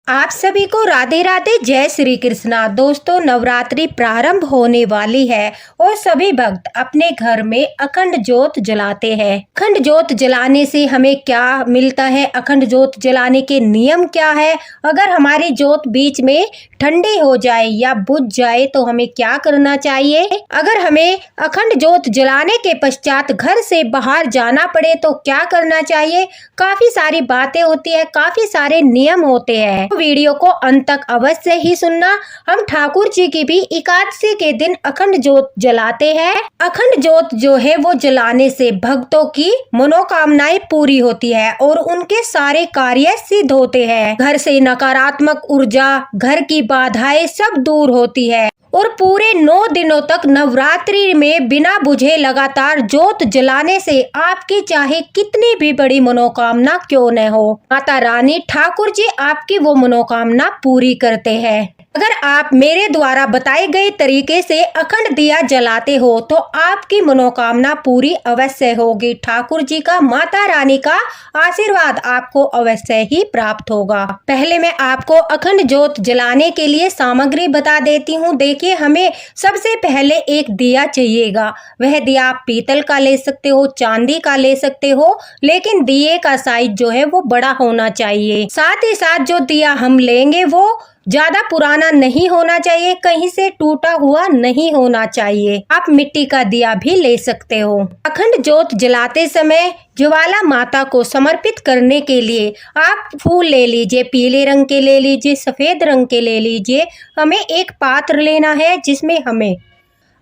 आप सभी को राधे राधे, जय श्री कृष्णा। दोस्तों, नवरात्रि प्रारंभ होने वाली है और सभी भक्त अपने घर में अखंड ज्योत जलाते हैं। अखंड ज्योत जलाने से हमें क्या मिलता है, अखंड ज्योत जलाने के नियम क्या है, अगर हमारी ज्योत बीच में ठंडी हो जाए या बुझ जाए तो हमें क्या करना चाहिए, अगर हमें अखंड ज्योत जलाने के पश्चात घर से बाहर जाना पड़े तो क्या करना चाहिए। काफी सारी बातें होती है, काफी सारे नियम होते हैं। वीडियो को अंत तक अवश्य ही सुनना। हम ठाकुर जी की भी एकादशी के दिन अखंड ज्योत जलाते हैं। अखंड ज्योत जो है वो जलाने से भक्तों की मनोकामनाएं पूरी होती है और उनके सारे कार्य सिद्ध होते हैं। घर से नकारात्मक ऊर्जा, घर की बाधाएं सब दूर होती है और पूरे 9 दिनों तक नवरात्रि में बिना बुझे लगातार ज्योत जलाने से आपकी चाहे कितनी भी बड़ी मनोकामना क्यों न हो, माता रानी ठाकुर जी आपकी वो मनोकामना पूरी करते हैं। अगर आप मेरे द्वारा बताए गए तरीके से अखंड दिया जलाते हो तो आपकी मनोकामना पूरी अवश्य होगी। ठाकुर जी का, माता रानी का आशीर्वाद आपको अवश्य ही प्राप्त होगा। पहले मैं आपको अखंड ज्योत जलाने के लिए सामग्री बता देती हूँ। देखिए, हमें सबसे पहले एक दिया चाहिएगा। वह दिया आप पीतल का ले सकते हो, चांदी का ले सकते हो, लेकिन दिए का साइज जो है वो बड़ा होना चाहिए। साथ ही साथ जो दिया हम लेंगे वो ज्यादा पुराना नहीं होना चाहिए, कहीं से टूटा हुआ नहीं होना चाहिए। आप मिट्टी का दिया भी ले सकते हो। अखंड ज्योत जलाते समय ज्वाला माता को समर्पित करने के लिए आप फूल ले लीजिए, पीले रंग के ले लीजिए, सफेद रंग के ले लीजिए। हमें एक पात्र लेना है जिसमें हमें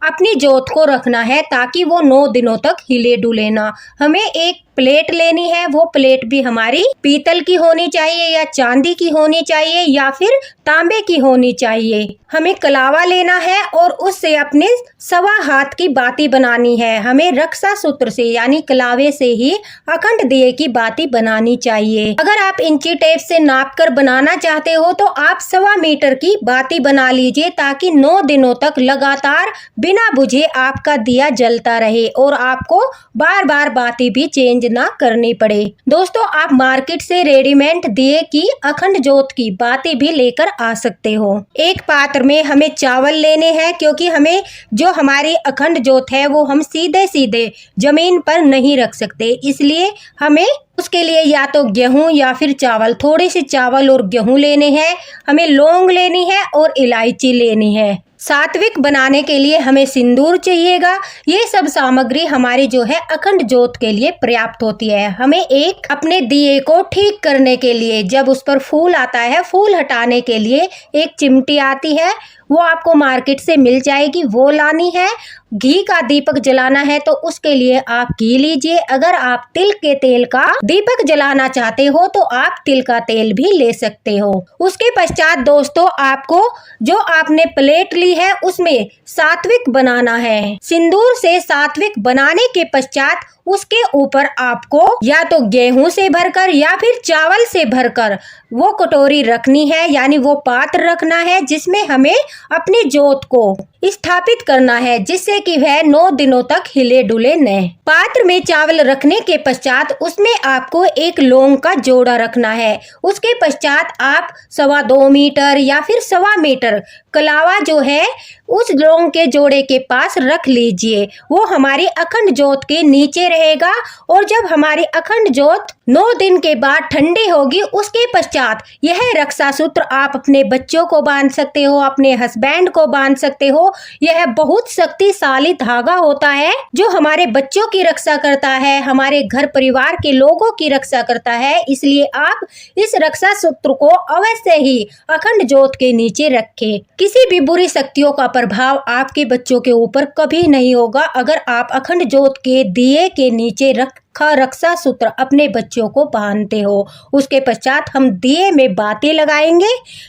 अपनी ज्योत को रखना है ताकि वो 9 दिनों तक हिले डुले ना। हमें एक प्लेट लेनी है, वो प्लेट भी हमारी पीतल की होनी चाहिए या चांदी की होनी चाहिए या फिर तांबे की होनी चाहिए। हमें कलावा लेना है और उससे अपने 1.25 हाथ की बाती बनानी है। हमें रक्षा सूत्र से यानी कलावे से ही अखंड दिए की बाती बनानी चाहिए। अगर आप इंची टेप से नाप कर बनाना चाहते हो तो आप 1.25 मीटर की बाती बना लीजिए ताकि 9 दिनों तक लगातार बिना बुझे आपका दिया जलता रहे और आपको बार बार बाती भी चेंज ना करनी पड़े। दोस्तों, आप मार्केट से रेडीमेड दिए की अखंड ज्योत की बाती भी लेकर आ सकते हो। एक पात्र में हमें चावल लेने हैं क्योंकि हमें जो हमारी अखंड ज्योत है वो हम सीधे सीधे जमीन पर नहीं रख सकते, इसलिए हमें उसके लिए या तो गेहूं या फिर चावल, थोड़े से चावल और गेहूं लेने हैं। हमें लौंग लेनी है और इलायची लेनी है। सात्विक बनाने के लिए हमें सिंदूर चाहिएगा। ये सब सामग्री हमारी जो है अखंड ज्योत के लिए पर्याप्त होती है। हमें एक अपने दिए को ठीक करने के लिए, जब उस पर फूल आता है, फूल हटाने के लिए एक चिमटी आती है, वो आपको मार्केट से मिल जाएगी, वो लानी है। घी का दीपक जलाना है तो उसके लिए आप घी लीजिए। अगर आप तिल के तेल का दीपक जलाना चाहते हो तो आप तिल का तेल भी ले सकते हो। उसके पश्चात दोस्तों, आपको जो आपने प्लेट ली है उसमें सात्विक बनाना है। सिंदूर से सात्विक बनाने के पश्चात उसके ऊपर आपको या तो गेहूं से भरकर या फिर चावल से भरकर वो कटोरी रखनी है, यानी वो पात्र रखना है जिसमें हमें अपनी ज्योत को स्थापित करना है, जिससे कि वह 9 दिनों तक हिले डुले न। पात्र में चावल रखने के पश्चात उसमें आपको एक लौंग का जोड़ा रखना है। उसके पश्चात आप 2.25 मीटर या फिर 1.25 मीटर कलावा जो है उस लौंग के जोड़े के पास रख लीजिए। वो हमारी अखंड ज्योत के नीचे रहेगा और जब हमारी अखंड ज्योत 9 दिन के बाद ठंडी होगी उसके पश्चात यह रक्षा सूत्र आप अपने बच्चों को बांध सकते हो, अपने हस्बैंड को बांध सकते हो। यह बहुत शक्तिशाली धागा होता है जो हमारे बच्चों की रक्षा करता है, हमारे घर परिवार के लोगों की रक्षा करता है। इसलिए आप इस रक्षा सूत्र को अवश्य ही अखंड ज्योत के नीचे रखें। किसी भी बुरी शक्तियों का प्रभाव आपके बच्चों के ऊपर कभी नहीं होगा अगर आप अखंड ज्योत के दिए के नीचे रक्षा सूत्र अपने बच्चों को बांधते हो। उसके पश्चात हम दिए में बातें लगाएंगे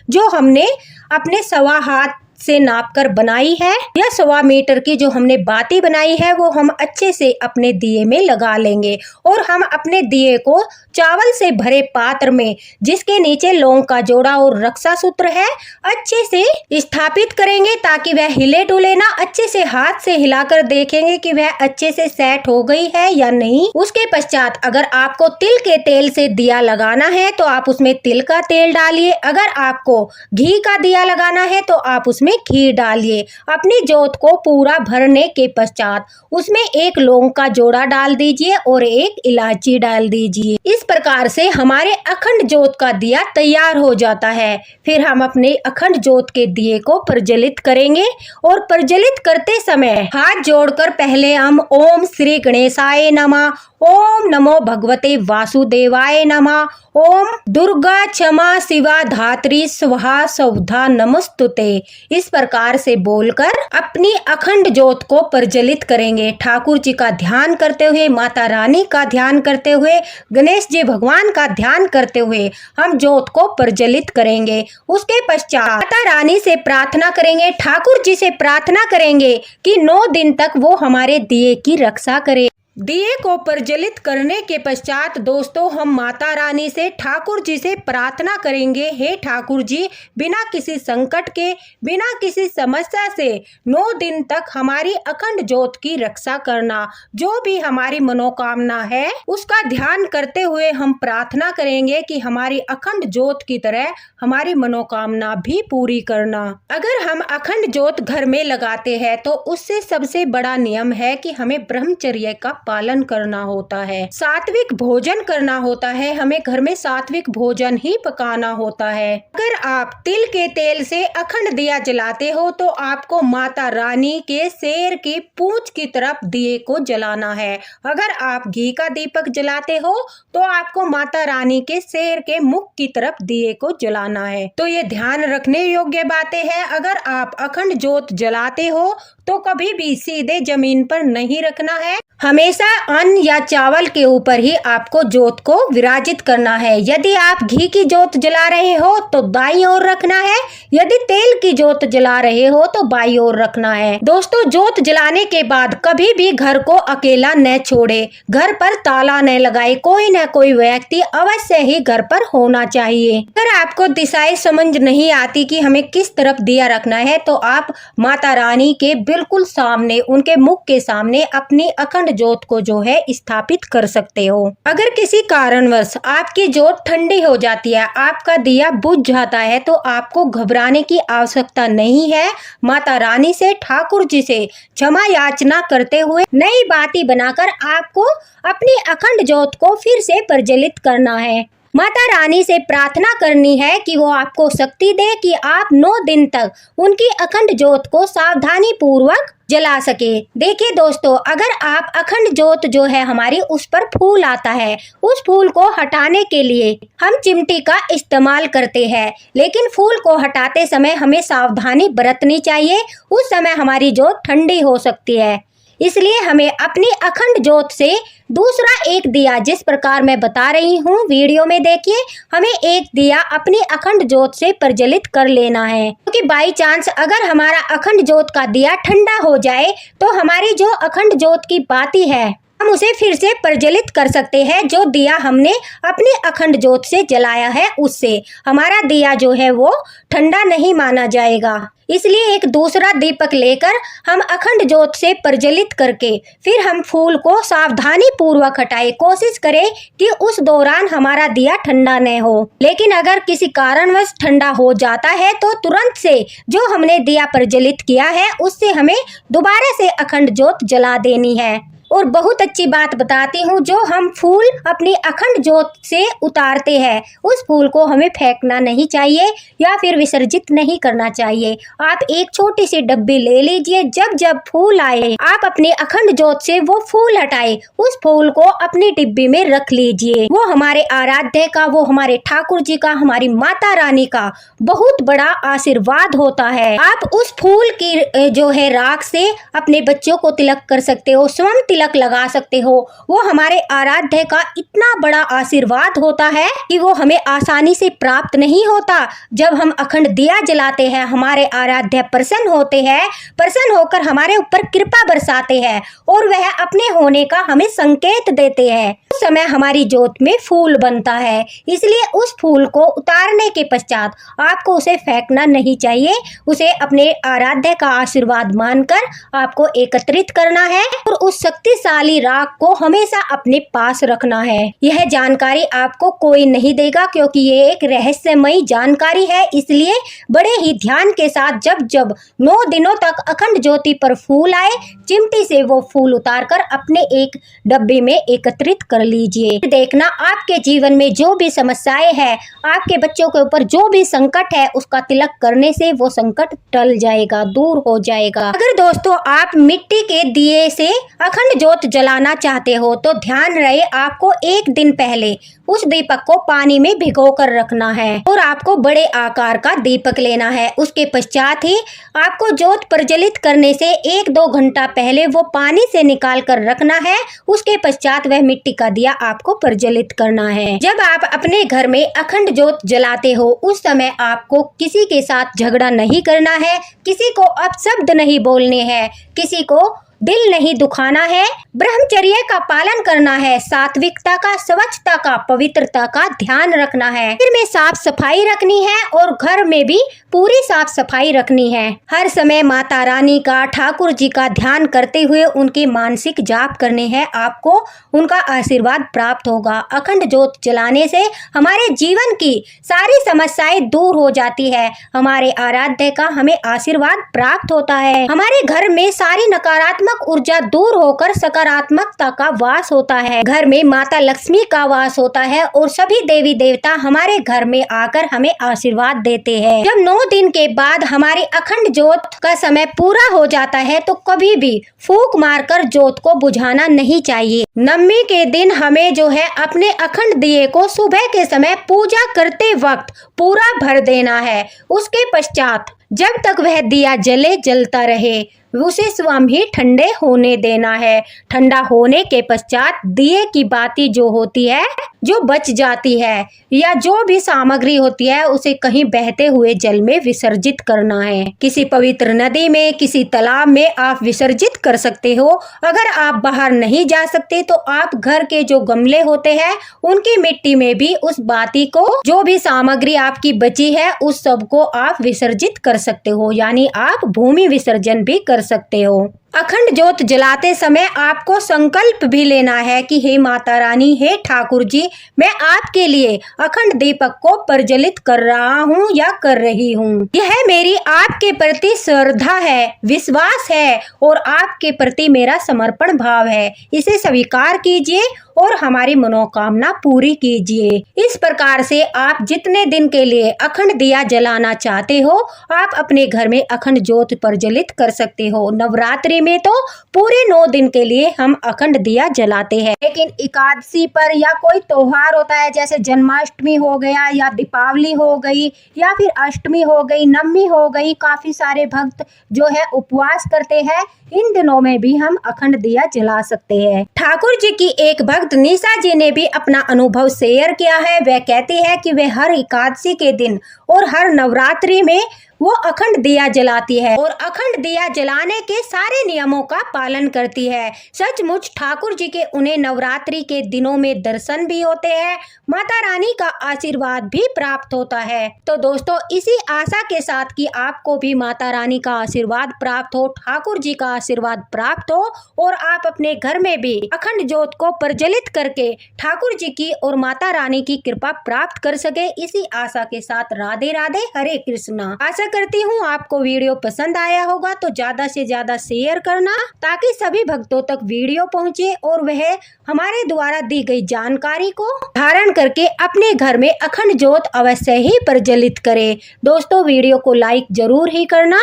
जो हमने अपने 1.25 हाथ से नापकर बनाई है। यह 1.25 मीटर की जो हमने बाती बनाई है वो हम अच्छे से अपने दिए में लगा लेंगे और हम अपने दिए को चावल से भरे पात्र में, जिसके नीचे लौंग का जोड़ा और रक्षा सूत्र है, अच्छे से स्थापित करेंगे ताकि वह हिले डुले ना। अच्छे से हाथ से हिलाकर देखेंगे कि वह अच्छे से सेट हो गई है या नहीं। उसके पश्चात अगर आपको तिल के तेल से दिया लगाना है तो आप उसमें तिल का तेल डालिए। अगर आपको घी का दिया लगाना है तो आप उसमें घी डालिए। अपनी जोत को पूरा भरने के पश्चात उसमें एक लौंग का जोड़ा डाल दीजिए और एक इलायची डाल दीजिए। इस प्रकार से हमारे अखंड जोत का दिया तैयार हो जाता है। फिर हम अपने अखंड जोत के दिए को प्रज्वलित करेंगे और प्रज्वलित करते समय हाथ जोड़कर पहले हम ओम श्री गणेशाय नमः, ओम नमो भगवते वासुदेवाय नमः, ओम दुर्गा क्षमा शिवा धात्री स्वाहा सौधा नमस्तुते, इस प्रकार से बोलकर अपनी अखंड जोत को प्रज्वलित करेंगे। ठाकुर जी का ध्यान करते हुए, माता रानी का ध्यान करते हुए, गणेश जी भगवान का ध्यान करते हुए हम जोत को प्रज्वलित करेंगे। उसके पश्चात माता रानी से प्रार्थना करेंगे, ठाकुर जी से प्रार्थना करेंगे कि 9 दिन तक वो हमारे दिए की रक्षा करे। दिए को प्रज्वलित करने के पश्चात दोस्तों हम माता रानी से, ठाकुर जी से प्रार्थना करेंगे, हे ठाकुर जी, बिना किसी संकट के, बिना किसी समस्या से 9 दिन तक हमारी अखंड जोत की रक्षा करना। जो भी हमारी मनोकामना है उसका ध्यान करते हुए हम प्रार्थना करेंगे कि हमारी अखंड जोत की तरह हमारी मनोकामना भी पूरी करना। अगर हम अखंड जोत घर में लगाते हैं तो उससे सबसे बड़ा नियम है कि हमें ब्रह्मचर्य का पालन करना होता है, सात्विक भोजन करना होता है। हमें घर में सात्विक भोजन ही पकाना होता है। अगर आप तिल के तेल से अखंड दिया जलाते हो तो आपको माता रानी के शेर की पूंछ की तरफ दिए को जलाना है। अगर आप घी का दीपक जलाते हो तो आपको माता रानी के शेर के मुख की तरफ दिए को जलाना है। तो ये ध्यान रखने योग्य बातें हैं। अगर आप अखंड जोत जलाते हो तो कभी भी सीधे जमीन पर नहीं रखना है, हमेशा अन्न या चावल के ऊपर ही आपको जोत को विराजित करना है। यदि आप घी की जोत जला रहे हो तो दाईं ओर रखना है, यदि तेल की जोत जला रहे हो तो बाईं ओर रखना है। दोस्तों, जोत जलाने के बाद कभी भी घर को अकेला न छोड़े, घर पर ताला न लगाए, कोई न कोई व्यक्ति अवश्य ही घर पर होना चाहिए। अगर आपको दिशाएं समझ नहीं आती कि हमें किस तरफ दिया रखना है तो आप माता रानी के बिल्कुल सामने, उनके मुख के सामने अपनी अखंड जोत को जो है स्थापित कर सकते हो। अगर किसी कारणवश आपकी जोत ठंडी हो जाती है, आपका दिया बुझ जाता है तो आपको घबराने की आवश्यकता नहीं है। माता रानी से, ठाकुर जी से क्षमा याचना करते हुए नई बाती बनाकर आपको अपनी अखंड जोत को फिर से प्रज्वलित करना है। माता रानी से प्रार्थना करनी है कि वो आपको शक्ति दे कि आप 9 दिन तक उनकी अखंड जोत को सावधानी पूर्वक जला सके। देखिए दोस्तों, अगर आप अखंड जोत जो है हमारी, उस पर फूल आता है, उस फूल को हटाने के लिए हम चिमटी का इस्तेमाल करते हैं, लेकिन फूल को हटाते समय हमें सावधानी बरतनी चाहिए। उस समय हमारी जोत ठंडी हो सकती है, इसलिए हमें अपनी अखंड जोत से दूसरा एक दिया, जिस प्रकार मैं बता रही हूँ वीडियो में देखिए, हमें एक दिया अपनी अखंड जोत से प्रज्वलित कर लेना है, क्योंकि बाई चांस अगर हमारा अखंड जोत का दिया ठंडा हो जाए तो हमारी जो अखंड जोत की बाती है हम उसे फिर से प्रज्वलित कर सकते हैं। जो दिया हमने अपनी अखंड जोत से जलाया है उससे हमारा दिया जो है वो ठंडा नहीं माना जाएगा। इसलिए एक दूसरा दीपक लेकर हम अखंड जोत से प्रज्वलित करके फिर हम फूल को सावधानी पूर्वक हटाए। कोशिश करें कि उस दौरान हमारा दिया ठंडा न हो, लेकिन अगर किसी कारणवश ठंडा हो जाता है तो तुरंत से जो हमने दिया प्रज्वलित किया है उससे हमें दोबारा से अखंड जोत जला देनी है। और बहुत अच्छी बात बताती हूँ, जो हम फूल अपनी अखंड जोत से उतारते हैं उस फूल को हमें फेंकना नहीं चाहिए या फिर विसर्जित नहीं करना चाहिए। आप एक छोटी सी डब्बी ले लीजिए, जब जब फूल आए आप अपनी अखंड जोत से वो फूल हटाए, उस फूल को अपनी डिब्बी में रख लीजिए। वो हमारे आराध्य का, वो हमारे ठाकुर जी का, हमारी माता रानी का बहुत बड़ा आशीर्वाद होता है। आप उस फूल की जो है राख से अपने बच्चों को तिलक कर सकते हो, स्वयं तिलक लगा सकते हो। वो हमारे आराध्य का इतना बड़ा आशीर्वाद होता है कि वो हमें आसानी से प्राप्त नहीं होता। जब हम अखंड दिया जलाते हैं, हमारे आराध्य प्रसन्न होते हैं, प्रसन्न होकर हमारे ऊपर कृपा बरसाते हैं और वह अपने होने का हमें संकेत देते हैं। उस समय हमारी ज्योत में फूल बनता है, इसलिए उस फूल को उतारने के पश्चात आपको उसे फेंकना नहीं चाहिए। उसे अपने आराध्य का आशीर्वाद मानकर आपको एकत्रित करना है और उस शक्तिशाली राख को हमेशा अपने पास रखना है। यह जानकारी आपको कोई नहीं देगा क्योंकि ये एक रहस्यमयी जानकारी है, इसलिए बड़े ही ध्यान के साथ जब जब 9 दिनों तक अखंड ज्योति पर फूल आए, चिमटी से वो फूल उतारकर अपने एक डब्बे में एकत्रित कर लीजिए। देखना आपके जीवन में जो भी समस्याएं हैं, आपके बच्चों के ऊपर जो भी संकट है, उसका तिलक करने से वो संकट टल जाएगा, दूर हो जाएगा। अगर दोस्तों आप मिट्टी के दिए से अखंड ज्योत जलाना चाहते हो तो ध्यान रहे आपको एक दिन पहले उस दीपक को पानी में भिगो कर रखना है और आपको बड़े आकार का दीपक लेना है। उसके पश्चात ही आपको ज्योत प्रज्वलित करने से 1-2 घंटा पहले वो पानी से निकाल कर रखना है। उसके पश्चात वह मिट्टी का दिया आपको प्रज्वलित करना है। जब आप अपने घर में अखंड ज्योत जलाते हो उस समय आपको किसी के साथ झगड़ा नहीं करना है, किसी को अपशब्द नहीं बोलने हैं, किसी को दिल नहीं दुखाना है, ब्रह्मचर्य का पालन करना है, सात्विकता का, स्वच्छता का, पवित्रता का ध्यान रखना है। घर में साफ सफाई रखनी है और घर में भी पूरी साफ सफाई रखनी है। हर समय माता रानी का, ठाकुर जी का ध्यान करते हुए उनके मानसिक जाप करने हैं। आपको उनका आशीर्वाद प्राप्त होगा। अखंड ज्योत जलाने से हमारे जीवन की सारी समस्याएं दूर हो जाती है। हमारे आराध्य का हमें आशीर्वाद प्राप्त होता है। हमारे घर में सारी नकारात्मक ऊर्जा दूर होकर सकारात्मकता का वास होता है। घर में माता लक्ष्मी का वास होता है और सभी देवी देवता हमारे घर में आकर हमें आशीर्वाद देते हैं। जब 9 दिन के बाद हमारी अखंड ज्योत का समय पूरा हो जाता है तो कभी भी फूंक मारकर ज्योत को बुझाना नहीं चाहिए। नवमी के दिन हमें जो है अपने अखंड दिए को सुबह के समय पूजा करते वक्त पूरा भर देना है। उसके पश्चात जब तक वह दिया जलता रहे उसे स्वयं ही ठंडे होने देना है। ठंडा होने के पश्चात दिए की बाती जो होती है, जो बच जाती है या जो भी सामग्री होती है उसे कहीं बहते हुए जल में विसर्जित करना है। किसी पवित्र नदी में, किसी तालाब में आप विसर्जित कर सकते हो। अगर आप बाहर नहीं जा सकते तो आप घर के जो गमले होते हैं उनकी मिट्टी में भी उस बाती को, जो भी सामग्री आपकी बची है उस सब को आप विसर्जित कर सकते हो, यानी आप भूमि विसर्जन भी कर सकते हो। अखंड ज्योत जलाते समय आपको संकल्प भी लेना है कि हे माता रानी, हे ठाकुर जी, मैं आपके लिए अखंड दीपक को प्रज्वलित कर रहा हूँ या कर रही हूँ। यह मेरी आपके प्रति श्रद्धा है, विश्वास है और आपके प्रति मेरा समर्पण भाव है। इसे स्वीकार कीजिए और हमारी मनोकामना पूरी कीजिए। इस प्रकार से आप जितने दिन के लिए अखंड दिया जलाना चाहते हो आप अपने घर में अखंड ज्योत प्रज्वलित कर सकते हो। नवरात्रि में तो पूरे 9 दिन के लिए हम अखंड दिया जलाते हैं, लेकिन एकादशी पर या कोई त्योहार होता है जैसे जन्माष्टमी हो गया या दीपावली हो गई या फिर अष्टमी हो गई, नवमी हो गई, काफी सारे भक्त जो है उपवास करते हैं। इन दिनों में भी हम अखंड दिया जला सकते हैं। ठाकुर जी की एक भक्त निशा जी ने भी अपना अनुभव शेयर किया है। वह कहती है कि वे हर एकादशी के दिन और हर नवरात्रि में वो अखंड दिया जलाती है और अखंड दिया जलाने के सारे नियमों का पालन करती है। सचमुच ठाकुर जी के उन्हें नवरात्रि के दिनों में दर्शन भी होते हैं, माता रानी का आशीर्वाद भी प्राप्त होता है। तो दोस्तों, इसी आशा के साथ कि आपको भी माता रानी का आशीर्वाद प्राप्त हो, ठाकुर जी का आशीर्वाद प्राप्त हो और आप अपने घर में भी अखंड ज्योत को प्रज्वलित करके ठाकुर जी की और माता रानी की कृपा प्राप्त कर सके, इसी आशा के साथ राधे राधे, हरे कृष्णा। आशा करती हूँ आपको वीडियो पसंद आया होगा, तो ज्यादा से ज्यादा शेयर करना ताकि सभी भक्तों तक वीडियो पहुँचे और वह हमारे द्वारा दी गई जानकारी को धारण करके अपने घर में अखंड ज्योत अवश्य ही प्रज्वलित करे। दोस्तों, वीडियो को लाइक जरूर ही करना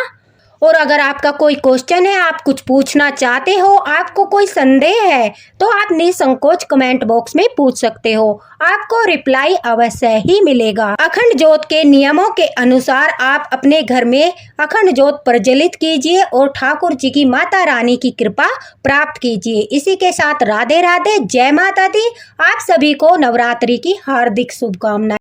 और अगर आपका कोई क्वेश्चन है, आप कुछ पूछना चाहते हो, आपको कोई संदेह है, तो आप निसंकोच कमेंट बॉक्स में पूछ सकते हो। आपको रिप्लाई अवश्य ही मिलेगा। अखंड ज्योत के नियमों के अनुसार आप अपने घर में अखंड ज्योत प्रज्वलित कीजिए और ठाकुर जी की माता रानी की कृपा प्राप्त कीजिए। इसी के साथ राधे राधे, जय माता दी। आप सभी को नवरात्रि की हार्दिक शुभकामनाएं।